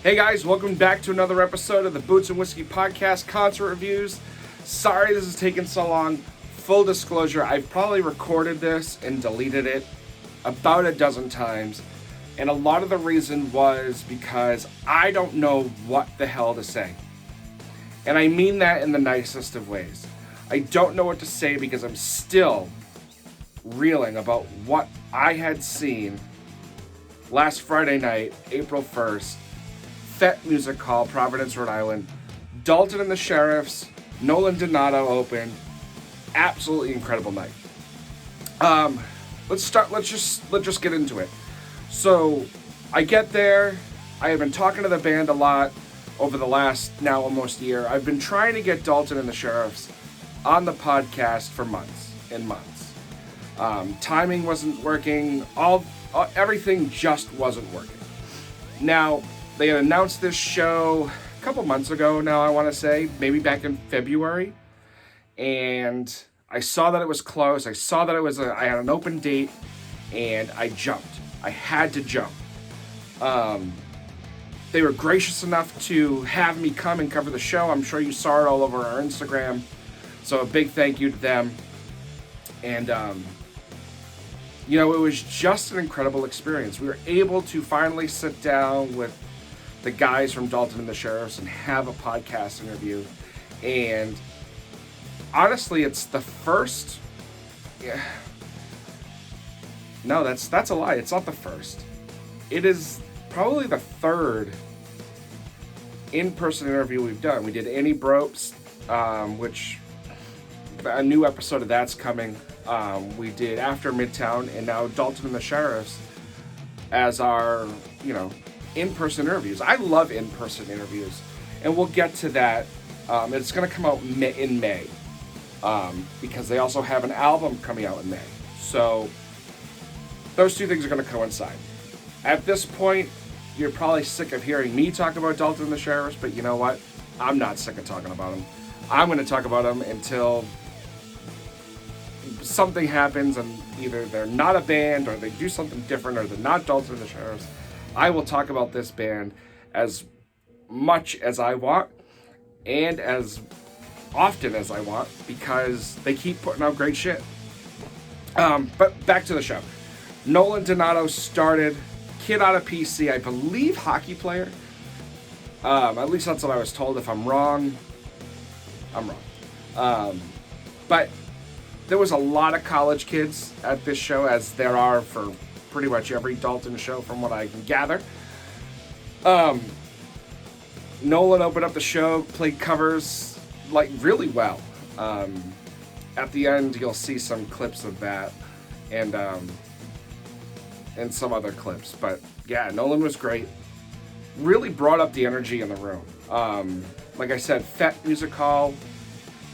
Hey guys, welcome back to another episode of the Boots and Whiskey Podcast Concert Reviews. Sorry this is taking so long. Full disclosure, I've probably recorded this and deleted it about a dozen times. And a lot of the reason was because I don't know what the hell to say. And I mean that in the nicest of ways. I don't know what to say because I'm still reeling about what I had seen last Friday night, April 1st. Fete Music Hall, Providence, Rhode Island. Dalton and the Sheriffs, Nolan Donato opened. Absolutely incredible night. Let's just get into it. So I get there. I have been talking to the band a lot over the last now almost year. I've been trying to get Dalton and the Sheriffs on the podcast for months and months. Timing wasn't working. Everything just wasn't working. Now, they had announced this show a couple months ago now, I want to say, maybe back in February. And I saw that it was close. I saw that I had an open date, and I jumped. I had to jump. They were gracious enough to have me come and cover the show. I'm sure you saw it all over our Instagram. So a big thank you to them. And, it was just an incredible experience. We were able to finally sit down with the guys from Dalton and the Sheriffs and have a podcast interview. And honestly, it's the first... No, that's a lie. It's not the first. It is probably the third in-person interview we've done. We did Annie Bropes, which a new episode of that's coming. We did After Midtown, and now Dalton and the Sheriffs as our, in-person interviews. I love in-person interviews, and we'll get to that. It's going to come out in May, because they also have an album coming out in May. So those two things are going to coincide. At this point, you're probably sick of hearing me talk about Dalton and the Sheriffs, but you know what? I'm not sick of talking about them. I'm going to talk about them until something happens and either they're not a band or they do something different or they're not Dalton and the Sheriffs. I will talk about this band as much as I want and as often as I want because they keep putting out great shit. But back to the show. Nolan Donato started, kid out of PC, I believe hockey player. At least that's what I was told. If I'm wrong, I'm wrong. But there was a lot of college kids at this show, as there are for pretty much every Dalton show from what I can gather. Nolan opened up the show, played covers really well. At the end, you'll see some clips of that and some other clips. But yeah, Nolan was great. Really brought up the energy in the room. Like I said, Fete Music Hall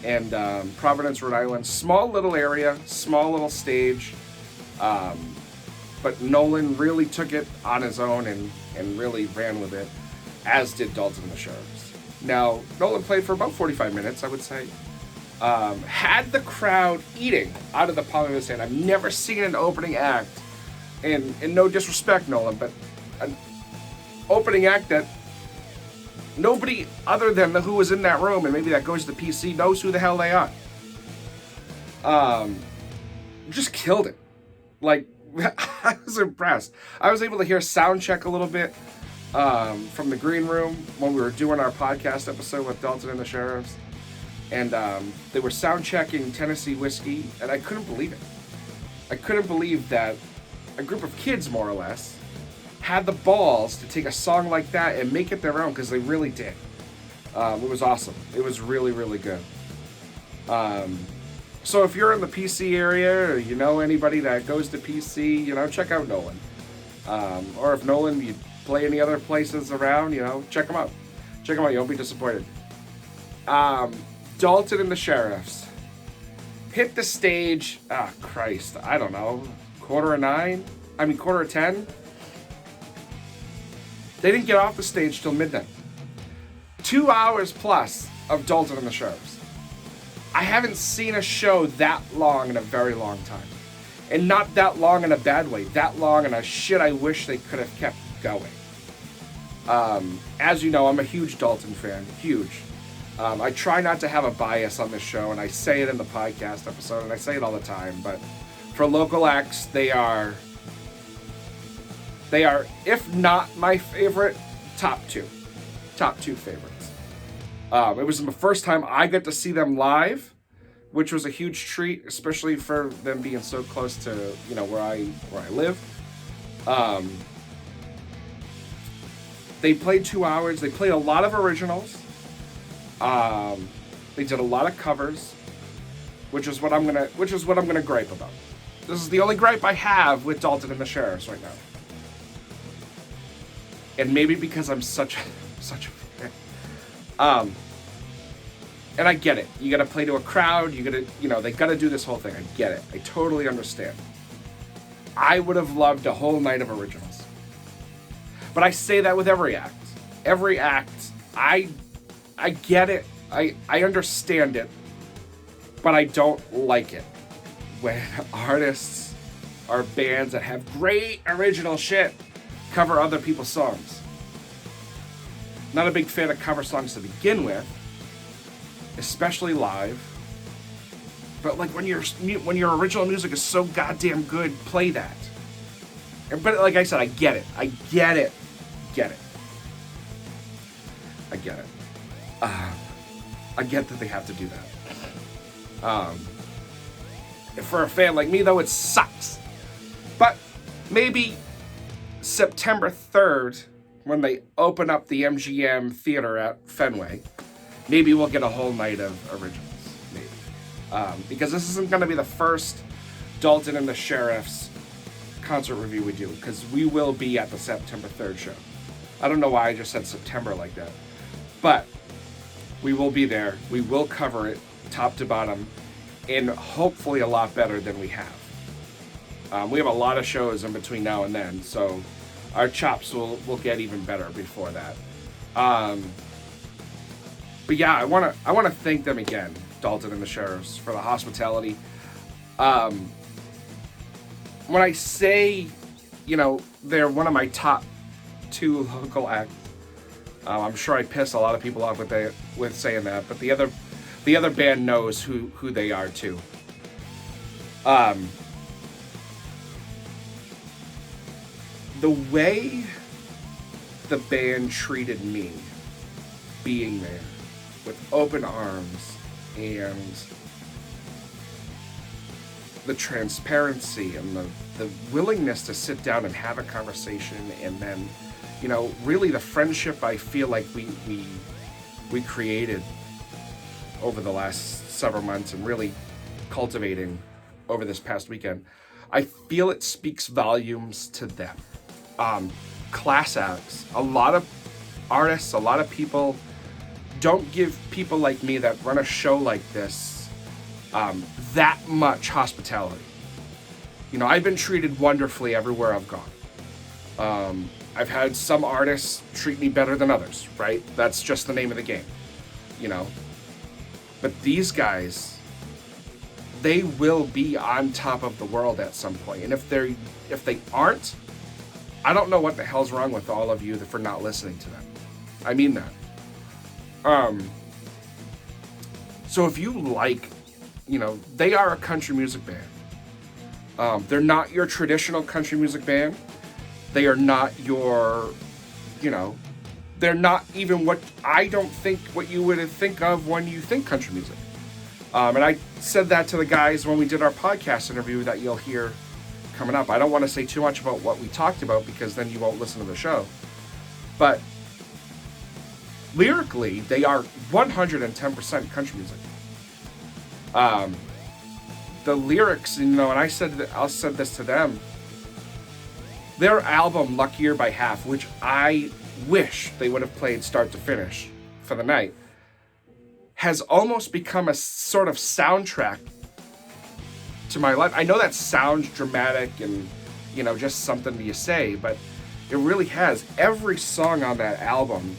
and Providence, Rhode Island. Small little area, small little stage. But Nolan really took it on his own and really ran with it, as did Dalton and the Sheriffs. Now, Nolan played for about 45 minutes, I would say. Had the crowd eating out of the palm of his hand. I've never seen an opening act, and no disrespect, Nolan, but an opening act that nobody other than who was in that room, and maybe that goes to the PC, knows who the hell they are. Just killed it. I was impressed. I was able to hear sound check a little bit from the green room when we were doing our podcast episode with Dalton and the Sheriffs. And they were sound checking Tennessee whiskey, and I couldn't believe it. I couldn't believe that a group of kids, more or less, had the balls to take a song like that and make it their own, because they really did. It was awesome. It was really, really good. So if you're in the PC area, or you know anybody that goes to PC, check out Nolan. Or if Nolan, you play any other places around, check them out. Check them out. You won't be disappointed. Dalton and the Sheriffs hit the stage. Christ, I don't know. 10. They didn't get off the stage till midnight. 2 hours plus of Dalton and the Sheriffs. I haven't seen a show that long in a very long time. And not that long in a bad way. That long in a shit I wish they could have kept going. As you know, I'm a huge Dalton fan, huge. I try not to have a bias on this show, and I say it in the podcast episode, and I say it all the time, but for local acts, they are, if not my favorite, top two favorites. It was the first time I got to see them live, which was a huge treat, especially for them being so close to, where I live. They played 2 hours. They played a lot of originals. They did a lot of covers, which is what I'm gonna gripe about. This is the only gripe I have with Dalton and the Sheriffs right now. And maybe because I'm such a fan. And I get it. You gotta play to a crowd. They gotta do this whole thing. I get it. I totally understand. I would have loved a whole night of originals. But I say that with every act. Every act, I get it. I understand it. But I don't like it when artists or bands that have great original shit cover other people's songs. Not a big fan of cover songs to begin with, especially live. But like when your original music is so goddamn good, play that. But like I said, I get it. I get it. I get that they have to do that. For a fan like me, though, it sucks. But maybe September 3rd, when they open up the MGM Theater at Fenway, maybe we'll get a whole night of originals. Maybe. Because this isn't going to be the first Dalton and the Sheriffs concert review we do, because we will be at the September 3rd show. I don't know why I just said September like that. But we will be there. We will cover it top to bottom, and hopefully a lot better than we have. We have a lot of shows in between now and then, so our chops will get even better before that. But yeah, I want to thank them again, Dalton and the Sheriffs, for the hospitality. When I say, they're one of my top 2 local acts, I'm sure I piss a lot of people off with saying that, but the other band knows who they are too. The way the band treated me, being there with open arms, and the transparency and the willingness to sit down and have a conversation, and then really the friendship I feel like we created over the last several months and really cultivating over this past weekend, I feel it speaks volumes to them. Class acts, a lot of artists, a lot of people don't give people like me that run a show like this that much hospitality. I've been treated wonderfully everywhere I've gone. I've had some artists treat me better than others, right? That's just the name of the game, But these guys, they will be on top of the world at some point. And if they aren't, I don't know what the hell's wrong with all of you for not listening to them. I mean that. So if you like, they are a country music band. They're not your traditional country music band. They are not your, they're not even what you would think of when you think country music. And I said that to the guys when we did our podcast interview that you'll hear coming up. I don't want to say too much about what we talked about because then you won't listen to the show. But lyrically, they are 110% country music. The lyrics, and I said this to them. Their album, Luckier by Half, which I wish they would have played start to finish for the night, has almost become a sort of soundtrack to my life. I know that sounds dramatic and, just something you say, but it really has. Every song on that album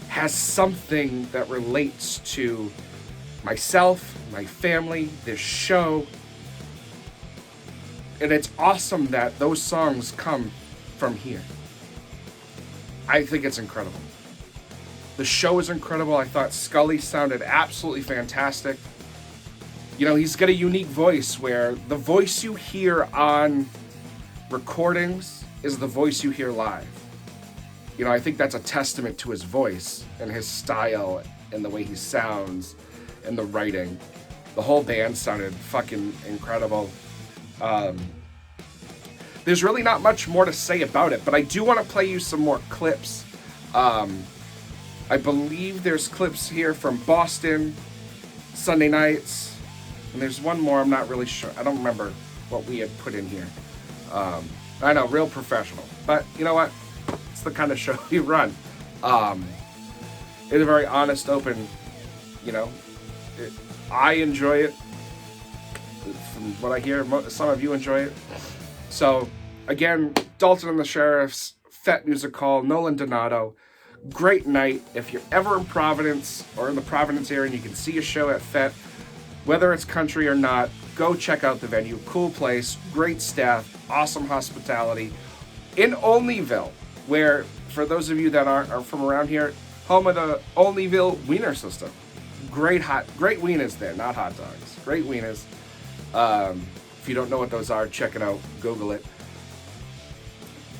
has something that relates to myself, my family, this show. And it's awesome that those songs come from here. I think it's incredible. The show is incredible. I thought Scully sounded absolutely fantastic. You know, he's got a unique voice where the voice you hear on recordings is the voice you hear live. You know, I think that's a testament to his voice and his style and the way he sounds and the writing. The whole band sounded fucking incredible. There's really not much more to say about it, but I do want to play you some more clips. I believe there's clips here from Boston, Sunday nights, and there's one more, I'm not really sure. I don't remember what we had put in here. I know, real professional. But you know what? It's the kind of show you run. It's a very honest, open, you know. I enjoy it. From what I hear, some of you enjoy it. So, again, Dalton and the Sheriffs, Fete Music Hall, Nolan Donato. Great night. If you're ever in Providence or in the Providence area and you can see a show at Fete, whether it's country or not, go check out the venue. Cool place, great staff, awesome hospitality. In Olneyville, where, for those of you that are from around here, home of the Olneyville Wiener System. Great wieners there, not hot dogs. Great wieners. If you don't know what those are, check it out. Google it.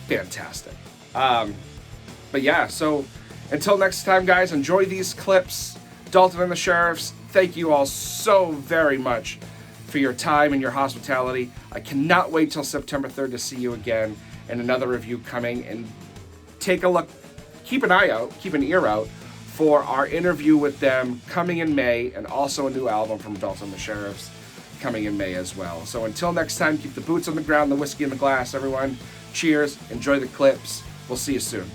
Fantastic. But yeah, so until next time, guys, enjoy these clips. Dalton and the Sheriffs, thank you all so very much for your time and your hospitality. I cannot wait till September 3rd to see you again and another review coming. And take a look, keep an eye out, keep an ear out for our interview with them coming in May, and also a new album from Dalton and the Sheriffs coming in May as well. So until next time, keep the boots on the ground, the whiskey in the glass, everyone. Cheers, enjoy the clips. We'll see you soon.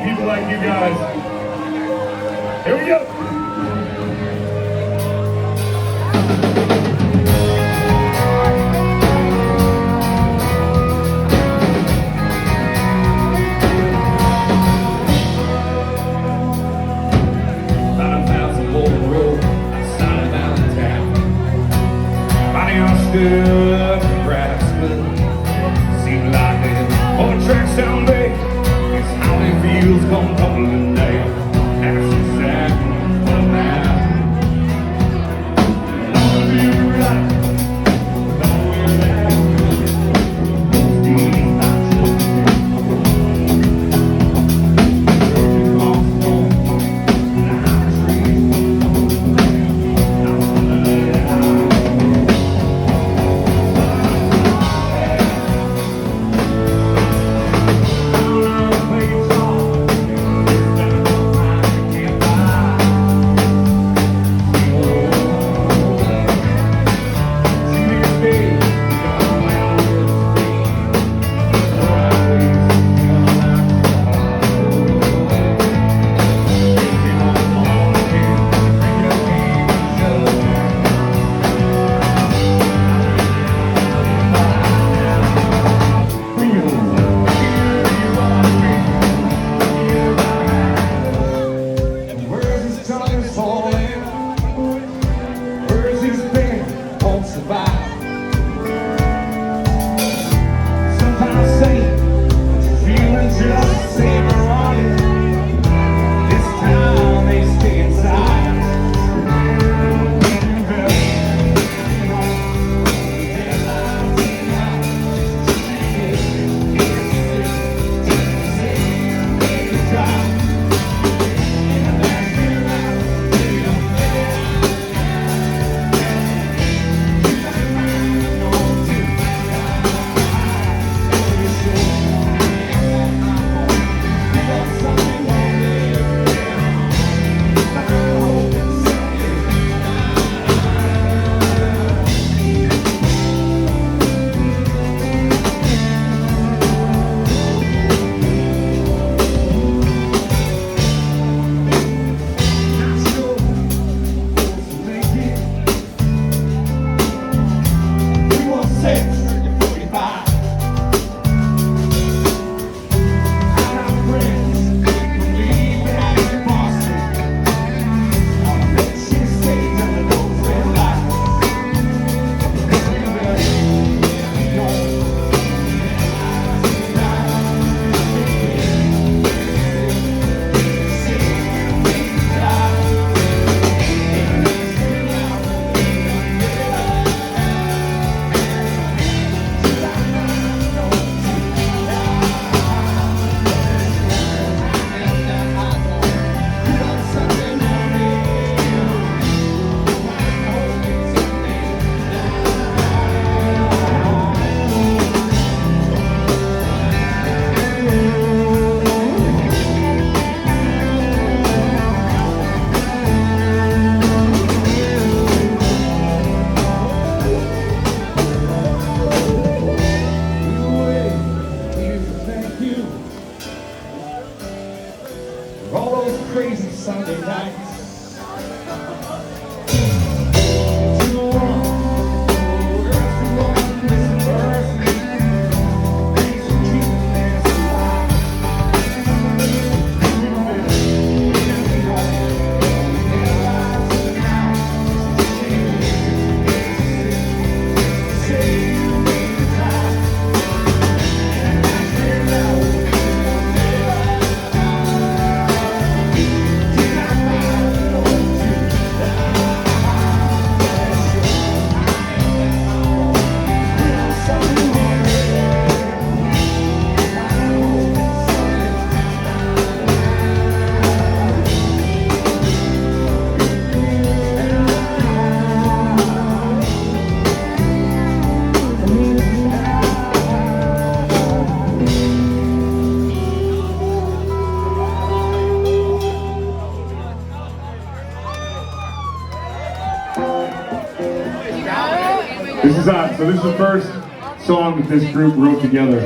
need people like you guys. Here we go. Good craftsman, seem like it. On the track someday, it's how it feels come tumbling down. That's exactly what I'm at. Wanna be right, know where that steam's not So this is the first song that this group wrote together.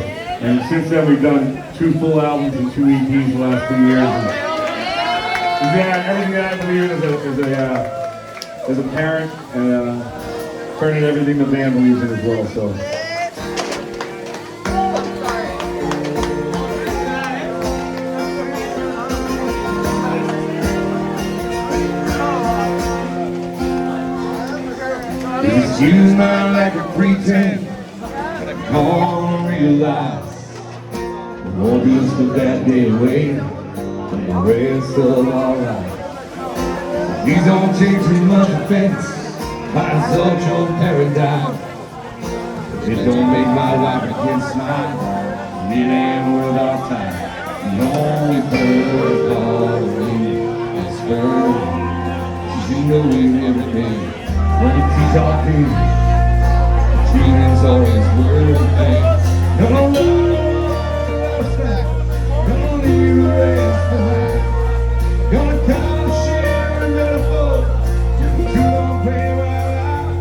And since then, we've done 2 full albums and 2 EPs the last 2 years. And yeah, everything that I believe in as a parent, and turning everything the band believes in as well. So. You smile like a pretend, but I'm gonna realize it won't be just a bad day away, and the rest of our life. Please don't take too much offense, I such your paradigm. But it don't make my wife again smile, and it ain't worth our time. The only bird all the way is her. You know it every day. When she's talking, treating's always worth a thing. No love back, no leave the rest behind. Gonna come share another boat, you don't play right out.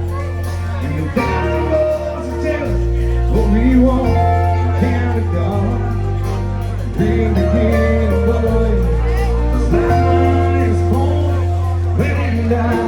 And you got the words to tell us what we want, count it down. Bring the king boy, the slide is born, laying down.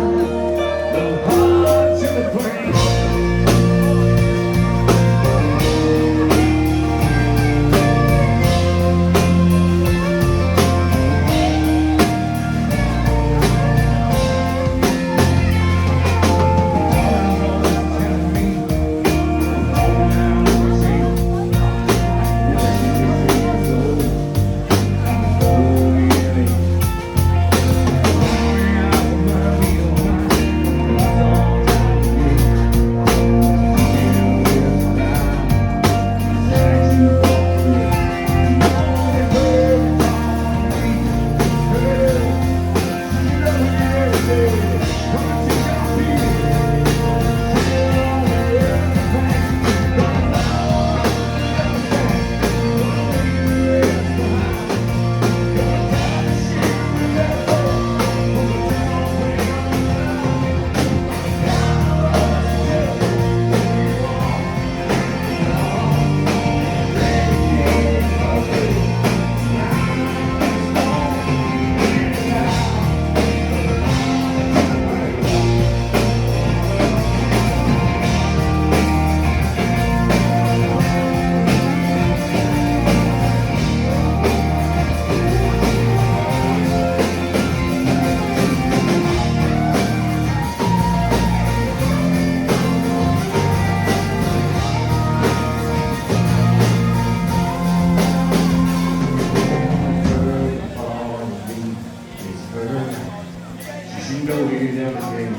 You know it everything.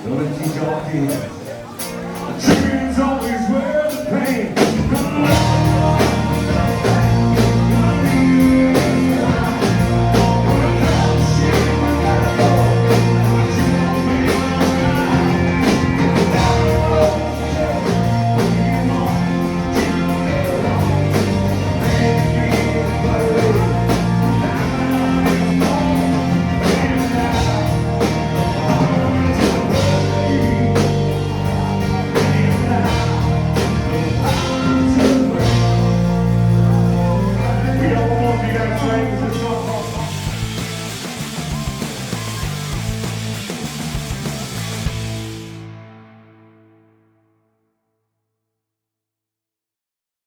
Don't let you talk in.